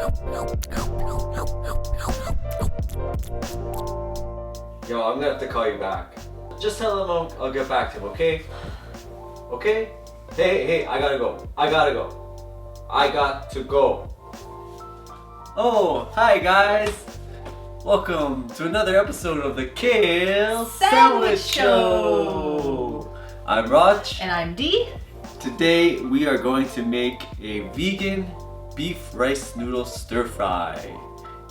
Yo, I'm gonna have to call you back. Just tell him I'll get back to him, okay? Okay? Hey, I gotta go. I got to go. Oh, hi guys. Welcome to another episode of the Kale Sandwich Show. I'm Raj. And I'm Dee. Today we are going to make a vegan beef rice noodle stir fry,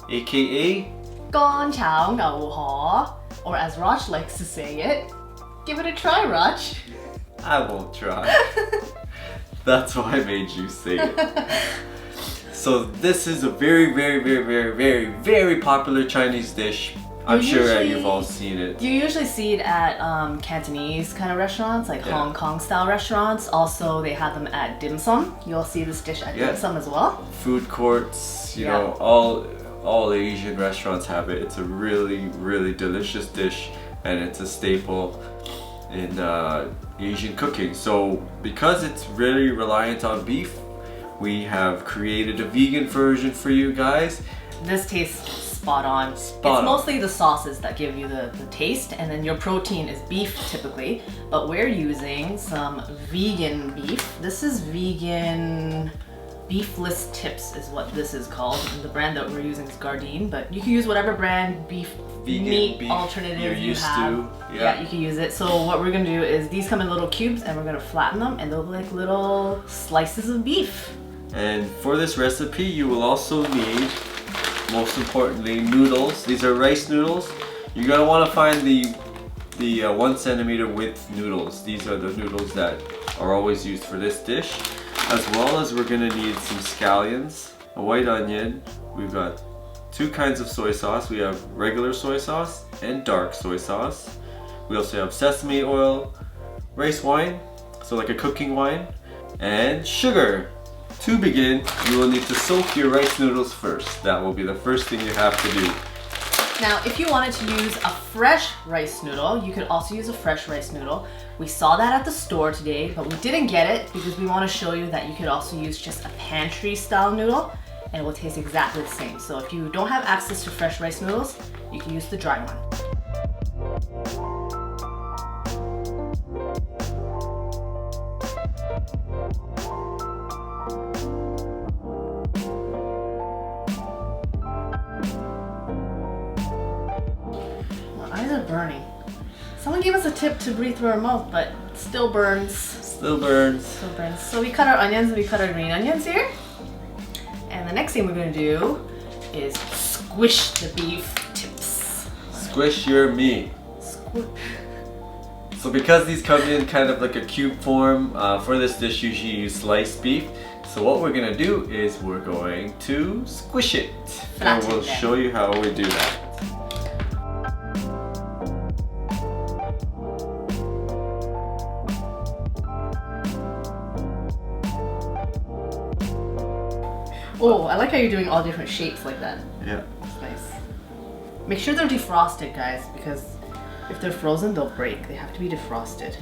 aka Gone chow ngao ho, or as Raj likes to say it, give it a try, Raj. I won't try. That's why I made you say it. So this is a very popular Chinese dish. I'm sure that you've all seen it. You usually see it at Cantonese kind of restaurants, like Hong Kong style restaurants. Also, they have them at dim sum. You'll see this dish at dim sum as well. Food courts, you know, all Asian restaurants have it. It's a really delicious dish, and it's a staple in Asian cooking. So because it's really reliant on beef, we have created a vegan version for you guys. This tastes spot on. It's mostly the sauces that give you the taste, and then your protein is beef typically, but we're using some vegan beef. This is vegan beefless tips is what this is called, and the brand that we're using is Gardein, but you can use whatever brand vegan meat alternative you have. Yeah, you can use it. So what we're gonna do is these come in little cubes, and we're gonna flatten them, and they'll be like little slices of beef. And for this recipe, you will also need, most importantly, noodles. These are rice noodles. You're gonna want to find the 1 centimeter width noodles. These are the noodles that are always used for this dish. As well as we're gonna need some scallions, a white onion. We've got 2 kinds of soy sauce. We have regular soy sauce and dark soy sauce. We also have sesame oil, rice wine, so like a cooking wine, and sugar. To begin, you will need to soak your rice noodles first. That will be the first thing you have to do. Now, if you wanted to use a fresh rice noodle, you could also use a fresh rice noodle. We saw that at the store today, but we didn't get it because we want to show you that you could also use just a pantry style noodle and it will taste exactly the same. So if you don't have access to fresh rice noodles, you can use the dry one. Eyes are burning. Someone gave us a tip to breathe through our mouth, but it still burns. Still burns. Still burns. So we cut our onions, and we cut our green onions here. And the next thing we're gonna do is squish the beef tips. Squish your meat. Squish. So because these come in kind of like a cube form, for this dish usually you use sliced beef. So what we're gonna do is we're going to squish it. And we'll show you how we do that. Oh, I like how you're doing all different shapes like that. Yeah. That's nice. Make sure they're defrosted, guys, because if they're frozen, they'll break. They have to be defrosted.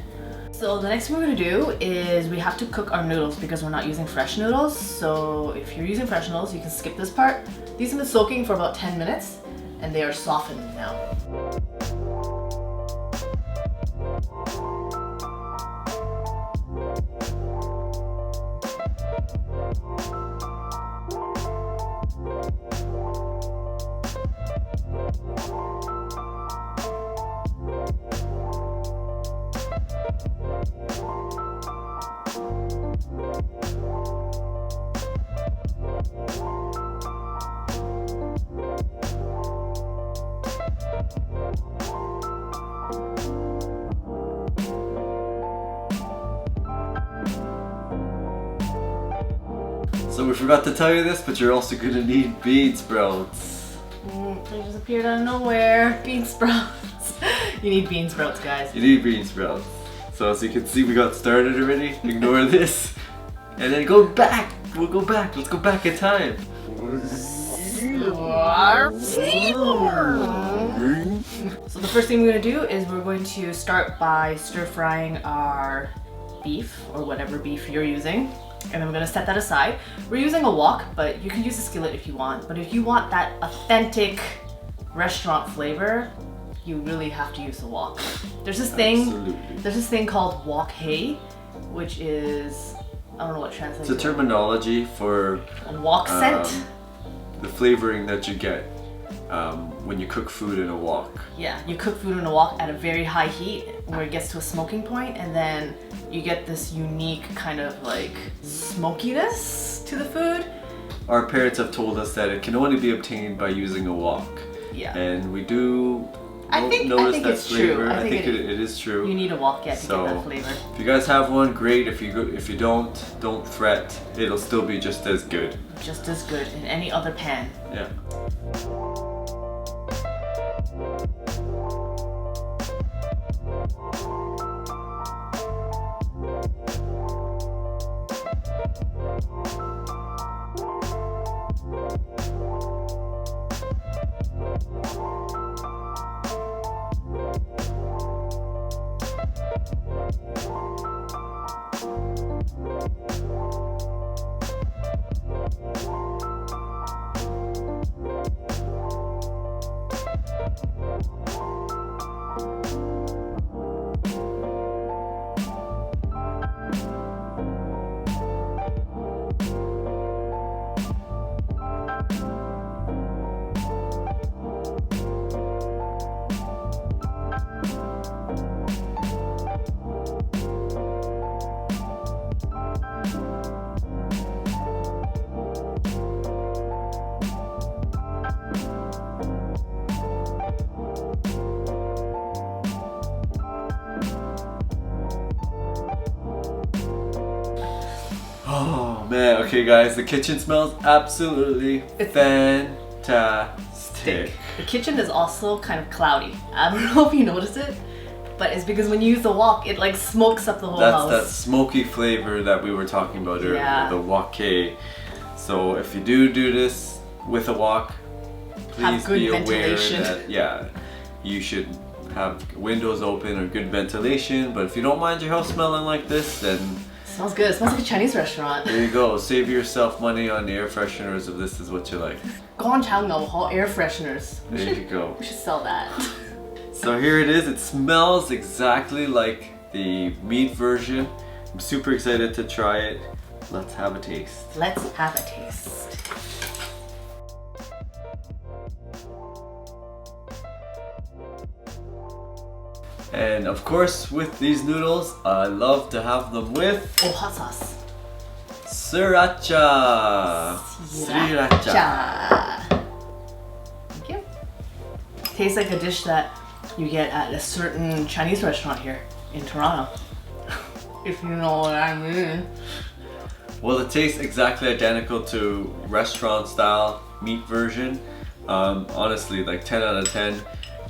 So the next thing we're gonna do is we have to cook our noodles because we're not using fresh noodles. So if you're using fresh noodles, you can skip this part. These have been soaking for about 10 minutes and they are softened now. So we forgot to tell you this, but you're also gonna need bean sprouts. They just appeared out of nowhere. Bean sprouts. You need bean sprouts, guys. You need bean sprouts. So as you can see, we got started already. Ignore this. And then go back. We'll go back. Let's go back in time. So the first thing we're going to do is we're going to start by stir frying our beef, or whatever beef you're using. And then we're gonna set that aside. We're using a wok, but you can use a skillet if you want. But if you want that authentic restaurant flavor, you really have to use a wok. There's this thing called wok hei, which is, I don't know what translates. It's a terminology for a wok scent. The flavoring that you get when you cook food in a wok. Yeah, you cook food in a wok at a very high heat where it gets to a smoking point, and then you get this unique kind of like smokiness to the food. Our parents have told us that it can only be obtained by using a wok. Yeah. And we do I think it's flavor. true. I think it is true. You need a wok to get that flavor. If you guys have one, great. If you don't fret. It'll still be just as good. Just as good in any other pan. Yeah. Oh man, okay guys, the kitchen smells absolutely fantastic. The kitchen is also kind of cloudy. I don't know if you noticed it, but it's because when you use the wok, it like smokes up the whole house. That's that smoky flavor that we were talking about earlier, the wok. So if you do this with a wok, please be aware that you should have windows open or good ventilation. But if you don't mind your house smelling like this, then smells good. It smells like a Chinese restaurant. There you go. Save yourself money on the air fresheners if this is what you like. air fresheners. There you go. We should sell that. So here it is. It smells exactly like the meat version. I'm super excited to try it. Let's have a taste. Let's have a taste. And of course, with these noodles, I love to have them with hot sauce. Sriracha. Thank you. Tastes like a dish that you get at a certain Chinese restaurant here in Toronto. If you know what I mean. Well, it tastes exactly identical to restaurant style meat version. Honestly, like 10 out of 10.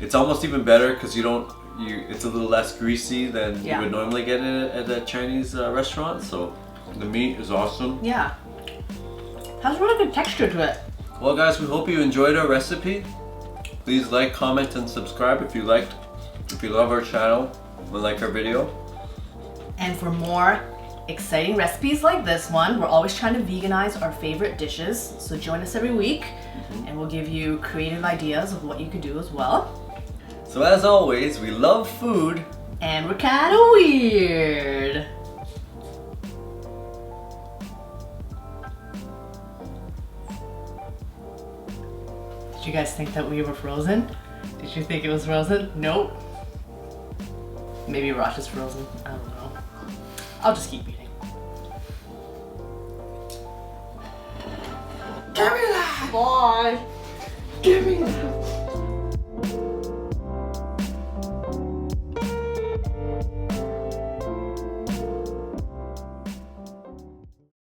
It's almost even better because it's a little less greasy than you would normally get at a Chinese restaurant. So the meat is awesome. Yeah. Has really good texture to it. Well guys, we hope you enjoyed our recipe. Please like, comment, and subscribe if you love our channel and like our video. And for more exciting recipes like this one, we're always trying to veganize our favorite dishes. So join us every week and we'll give you creative ideas of what you could do as well. So as always, we love food. And we're kind of weird. Did you guys think that we were frozen? Did you think it was frozen? Nope. Maybe Rosh is frozen. I don't know. I'll just keep eating. Give me that! Bye! Give me that!